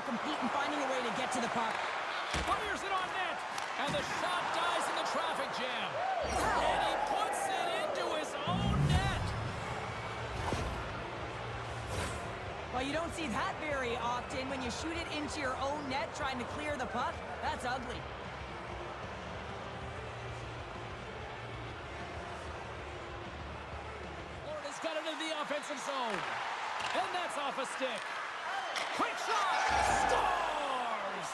compete and finding a way to get to the puck. Fires it on net, and the shot dies in the traffic jam. And he puts it into his own net. Well, you don't see that very often when you shoot it into your own net trying to clear the puck. That's ugly. Florida's got it in the offensive zone. And that's off a stick. Quick shot! Scores!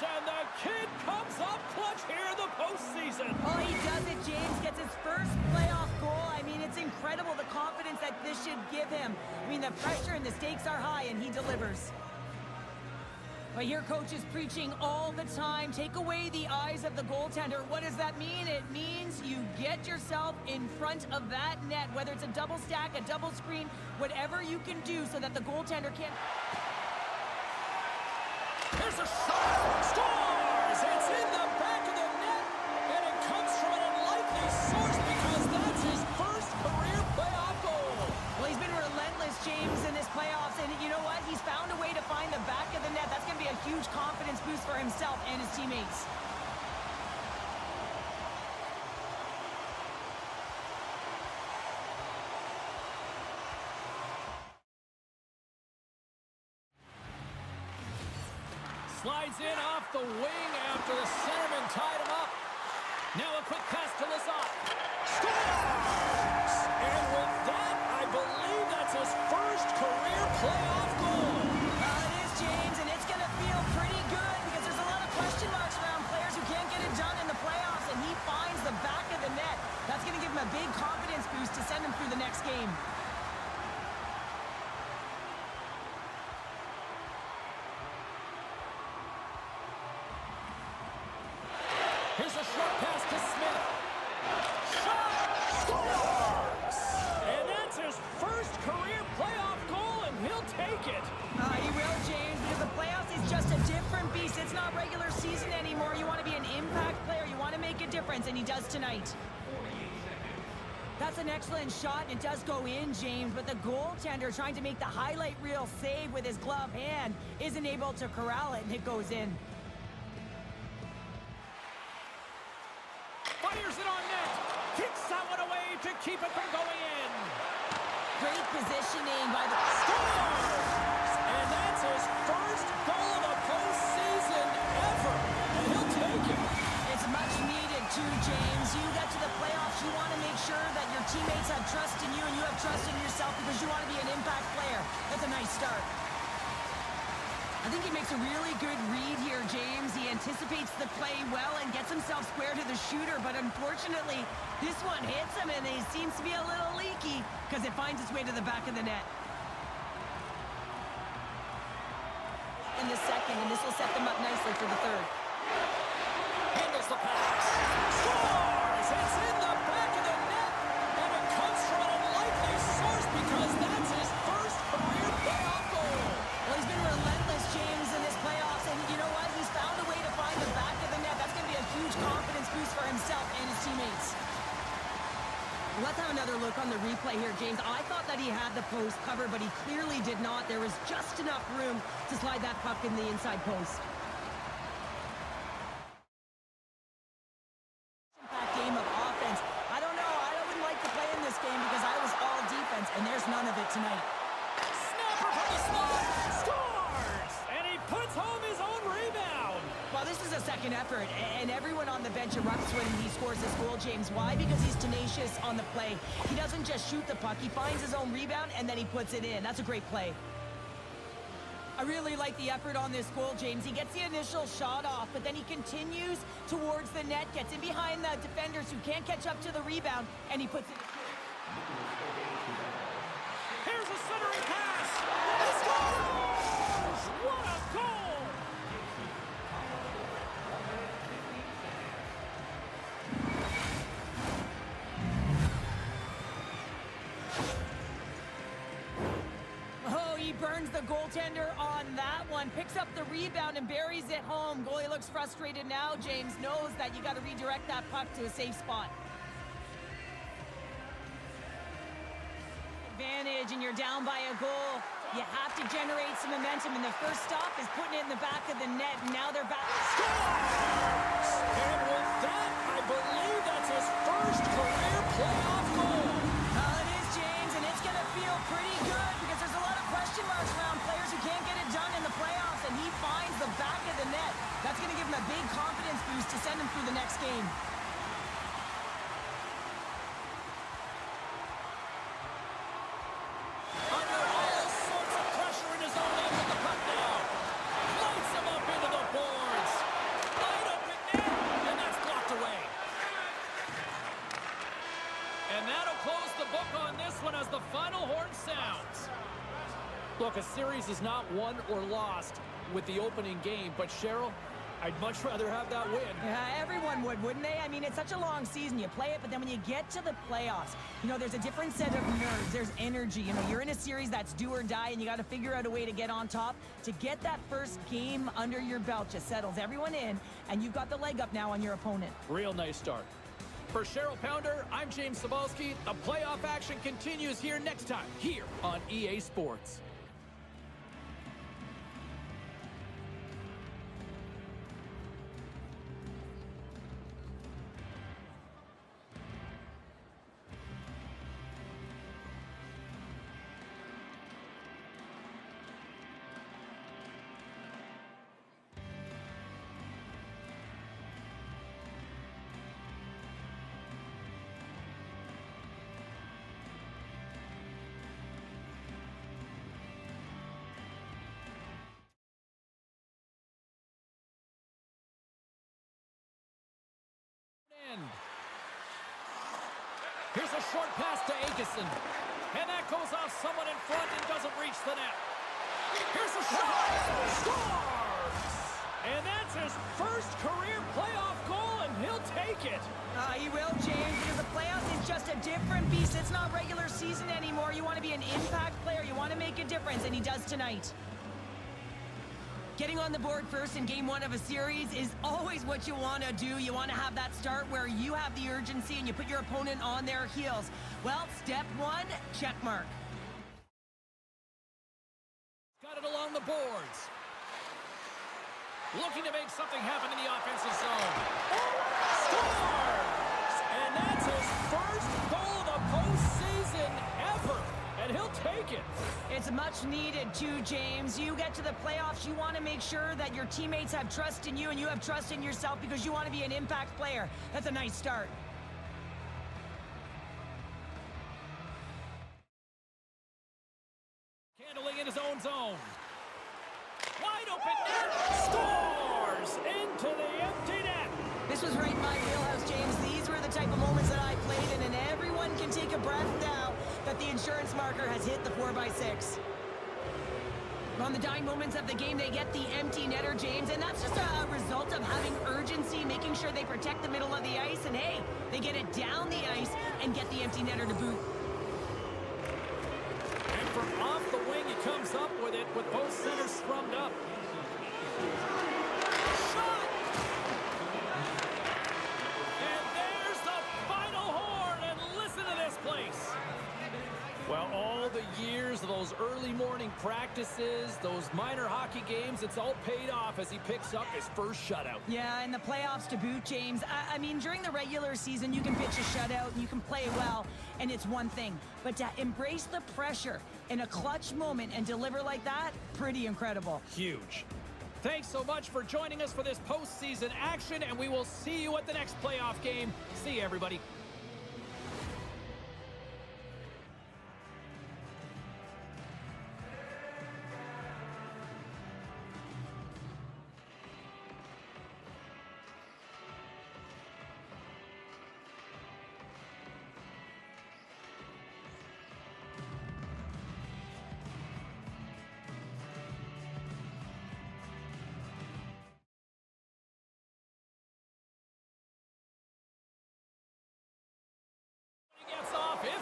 And the kid comes up clutch here in the postseason. Oh, he does it, James. Gets his first playoff goal. I mean, it's incredible the confidence that this should give him. I mean, the pressure and the stakes are high, and he delivers. But here, coach is preaching all the time. Take away the eyes of the goaltender. What does that mean? It means you get yourself in front of that net, whether it's a double stack, a double screen, whatever you can do so that the goaltender can't... Here's a shot! Scores! It's in the back of the net, and it comes from an unlikely source because that's his first career playoff goal. Well, he's been relentless, James, in this playoffs, and you know what? He's found a way to find the back of the net. That's going to be a huge confidence boost for himself and his teammates. Slides in off the wing after the centerman tied him up. Now a quick pass to Lazat. Scores! And with that, I believe that's his first career playoff goal. It is, James, and it's going to feel pretty good because there's a lot of question marks around players who can't get it done in the playoffs, and he finds the back of the net. That's going to give him a big confidence boost to send him through the next game. Here's a short pass to Smith. Shot! Scores! And that's his first career playoff goal, and he'll take it. He will, James, because the playoffs is just a different beast. It's not regular season anymore. You want to be an impact player. You want to make a difference, and he does tonight. That's an excellent shot, and it does go in, James, but the goaltender trying to make the highlight reel save with his glove hand isn't able to corral it, and it goes in. Fires it on net. Kicks that one away to keep it from going in. Great positioning by the... Scores! And that's his first goal of the postseason ever. And he'll take it. It's much needed too, James. You get to the playoffs, you want to make sure that your teammates have trust in you and you have trust in yourself because you want to be an impact player. That's a nice start. I think he makes a really good read here, James. He anticipates the play well and gets himself square to the shooter, but unfortunately, this one hits him and he seems to be a little leaky because it finds its way to the back of the net. In the second, and this will set them up nicely for the third. Handles the pass. Scores! It's in the back of the net, and it comes from an unlikely source because that's his first career playoff goal. Well, he's been relentless, James, in this playoffs, and you know what? He's found a way to find the back of the net. That's going to be a huge confidence boost for himself and his teammates. Let's have another look on the replay here, James. I thought that he had the post covered, but he clearly did not. There was just enough room to slide that puck in the inside post. Impact game of offense. I don't know. I wouldn't like to play in this game because I was all defense, and there's none of it tonight. Snapper from the slot. Scores! And he puts home his own rebound. Well, this is a second effort, and everyone on the bench erupts when he scores this goal, James. Why? Because he's tenacious on the play. He doesn't just shoot the puck. He finds his own rebound, and then he puts it in. That's a great play. I really like the effort on this goal, James. He gets the initial shot off, but then he continues towards the net, gets in behind the defenders who can't catch up to the rebound, and he puts it... Here's a centering pass. He scores! What a goal! Oh, he burns the goaltender on that one, picks up the rebound and buries it home. Goalie looks frustrated now. James knows that you got to redirect that puck to a safe spot. Advantage, and you're down by a goal. You have to generate some momentum, and the first stop is putting it in the back of the net, and now they're back. Scores! And with that, I believe that's his first career playoff goal. It is, James, and it's going to feel pretty good because there's a lot of question marks around players who can't get it done in the playoffs, and he finds the back of the net. That's going to give him a big confidence boost to send him through the next game. Under all sorts of pressure in his own end with the puck now. Lights him up into the boards. Wide open net, and that's blocked away. And that'll close the book on this one as the final horn sounds. Look, a series is not won or lost with the opening game, but Cheryl, I'd much rather have that win. Yeah, everyone would, wouldn't they? I mean, it's such a long season. You play it, but then when you get to the playoffs, you know, there's a different set of nerves. There's energy. You know, you're in a series that's do or die, and you got to figure out a way to get on top. To get that first game under your belt just settles everyone in, and you've got the leg up now on your opponent. Real nice start. For Cheryl Pounder, I'm James Cebulski. The playoff action continues here next time, here on EA Sports. Here's a short pass to Akeson. And that goes off someone in front and doesn't reach the net. Here's a shot! Scores! And that's his first career playoff goal, and he'll take it. He will, James, because the playoffs is just a different beast. It's not regular season anymore. You want to be an impact player. You want to make a difference, and he does tonight. Getting on the board first in game one of a series is always what you want to do. You want to have that start where you have the urgency and you put your opponent on their heels. Well, step one, check mark. Got it along the boards. Looking to make something happen in the offensive zone. Scores! And that's his first goal of the postseason ever. And he'll take it. It's much needed too, James. You get to the playoffs, you want to make sure that your teammates have trust in you and you have trust in yourself because you want to be an impact player. That's a nice start. Handling in his own zone. Wide open net. Scores into the empty net. This was right in my wheelhouse, James. These were the type of moments that I played in, and everyone can take a breath now that the insurance marker has hit the 4x6. On the dying moments of the game, they get the empty netter, James, and that's just a result of having urgency, making sure they protect the middle of the ice, and hey, they get it down the ice and get the empty netter to boot. And from off the wing, he comes up with it with both centers scrummed up. Shot! And there's the final horn, and listen to this place. Well, all the years of those early morning practices, those minor hockey games, it's all paid off as he picks up his first shutout. Yeah, in the playoffs to boot, James. I mean, during the regular season, you can pitch a shutout and you can play well, and it's one thing. But to embrace the pressure in a clutch moment and deliver like that, pretty incredible. Huge. Thanks so much for joining us for this postseason action, and we will see you at the next playoff game. See you, everybody.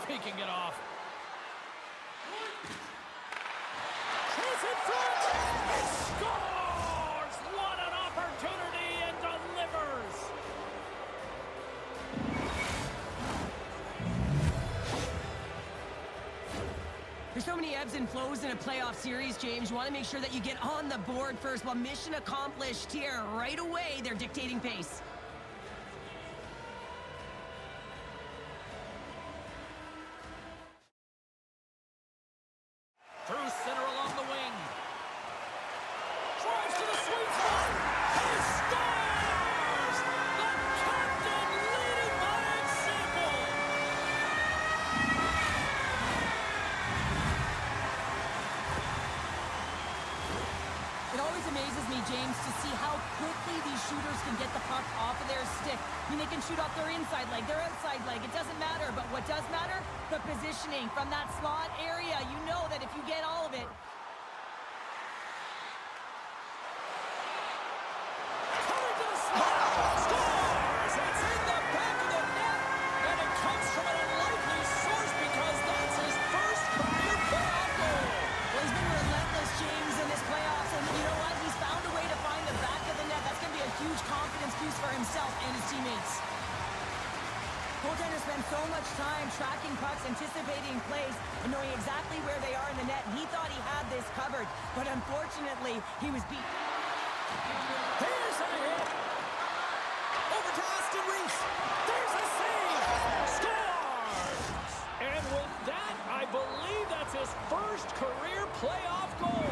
He can get off. Chase in front. He scores! What an opportunity, and delivers. There's so many ebbs and flows in a playoff series, James. You want to make sure that you get on the board first. Well, mission accomplished here. Right away, they're dictating pace. Through center along the wing. Drives to the sweet spot. He scores! The captain leading by example. It always amazes me, James, to see how quickly these shooters can get the puck off of their stick. I mean, they can shoot off their inside leg, their outside leg. It doesn't matter. But what does matter? The positioning from that slot area. You know that if you get all of it. Coming to the slot. Scores! It's in the back of the net. And it comes from an unlikely source because that's his first career playoff goal. Well, he's been relentless, James, in his playoffs. And you know what? He's found a way to find the back of the net. That's going to be a huge confidence boost for himself and his teammates. Goaltenders spend so much time tracking pucks, anticipating plays, and knowing exactly where they are in the net. And he thought he had this covered, but unfortunately, he was beat. Here's a hit. Over to Austin Reese. There's a save. Scores! And with that, I believe that's his first career playoff goal.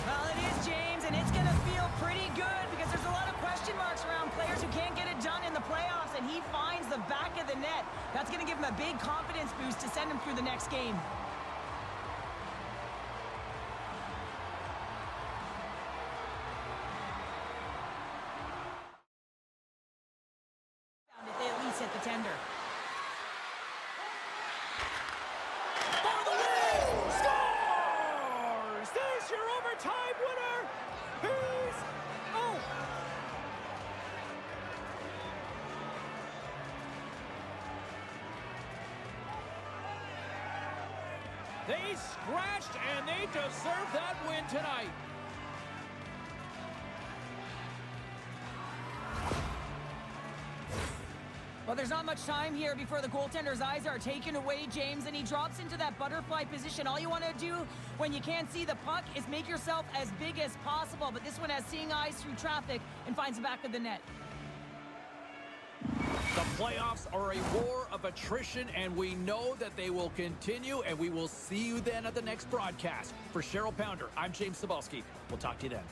Well, it is, James, and it's going to feel pretty good because there's a lot of question marks around players who can't get it done in the playoffs, and he finds the back of the net. That's going to give him a big confidence boost to send him through the next game. If they at least hit the tender. For the win! Scores! There's your overtime winner! He's... Oh! They scratched and they deserve that win tonight. Well, there's not much time here before the goaltender's eyes are taken away, James, and he drops into that butterfly position. All you want to do when you can't see the puck is make yourself as big as possible, but this one has seeing eyes through traffic and finds the back of the net. The playoffs are a war of attrition, and we know that they will continue, and we will see you then at the next broadcast. For Cheryl Pounder, I'm James Cybulski. We'll talk to you then.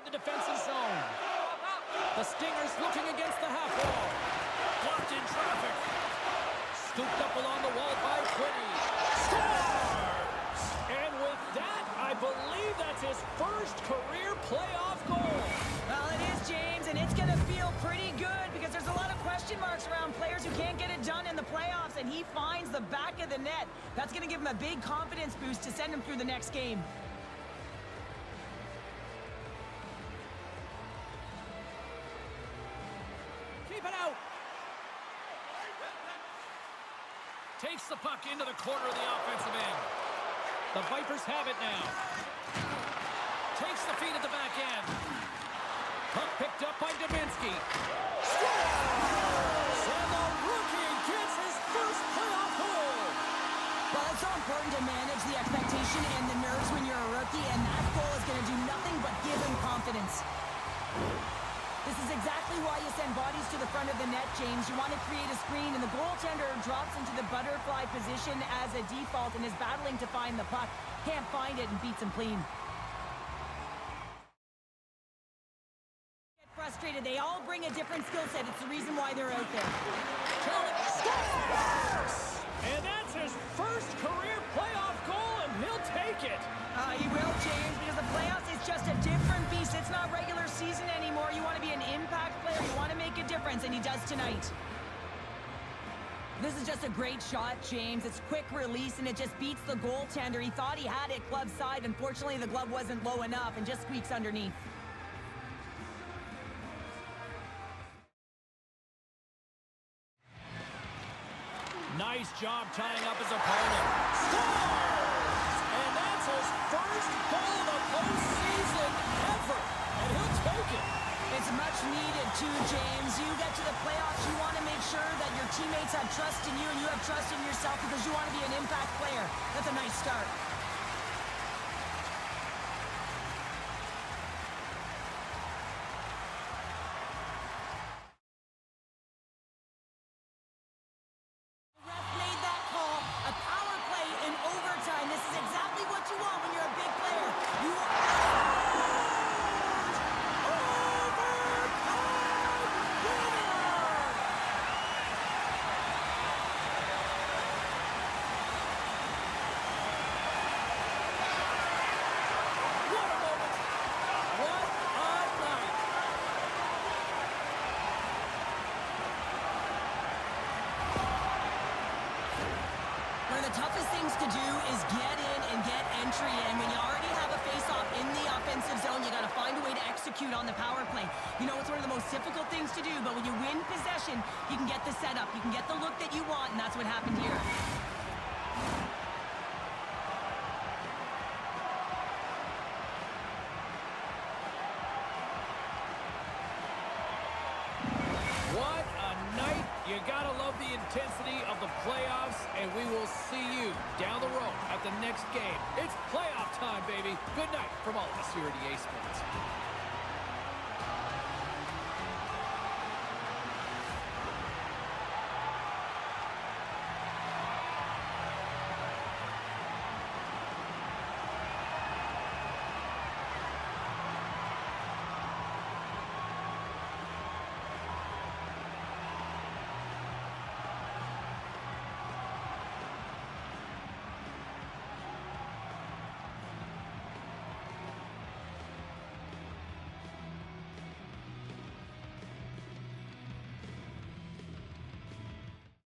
The defensive zone. The Stingers looking against the half wall. Blocked in traffic. Scooped up along the wall by Quinney. Scores! And with that, I believe that's his first career playoff goal. Well, it is, James, and it's going to feel pretty good because there's a lot of question marks around players who can't get it done in the playoffs, and he finds the back of the net. That's going to give him a big confidence boost to send him through the next game. Keep it out. Takes the puck into the corner of the offensive end. The Vipers have it now. Takes the feed at the back end. Puck picked up by Dubinsky. Scores! And the rookie gets his first playoff goal. Well, it's so important to manage the expectation and the nerves when you're a rookie, and that goal is going to do nothing but give him confidence. This is exactly why you send bodies to the front of the net, James. You want to create a screen, and the goaltender drops into the butterfly position as a default and is battling to find the puck. Can't find it and beats him clean. Get frustrated. They all bring a different skill set. It's the reason why they're out there. Scores! And that's his first career playoff goal, and he'll he'll take it. He will, James, because the playoffs is just a different beast. It's not regular season anymore. You want to be an impact player. You want to make a difference, and he does tonight. This is just a great shot, James. It's quick release, and it just beats the goaltender. He thought he had it club side. Unfortunately, the glove wasn't low enough and just squeaks underneath. Nice job tying up his opponent. Scores! And that's his first goal of the postseason ever. And he'll take it. It's much needed too, James. You get to the playoffs, you want to make sure that your teammates have trust in you and you have trust in yourself because you want to be an impact player. That's a nice start. Ref made that call. A power play in overtime. This is exactly what you want when you're a big player. You want... One of the toughest things to do is get in and get entry in. When you already have a face-off in the offensive zone, you got to find a way to execute on the power play. You know, it's one of the most difficult things to do, but when you win possession, you can get the setup. You can get the look that you want, and that's what happened here. What a night. You gotta love the intensity of the playoffs, and we will see you down the road at the next game. It's playoff time, baby. Good night from all of us here at EA Sports.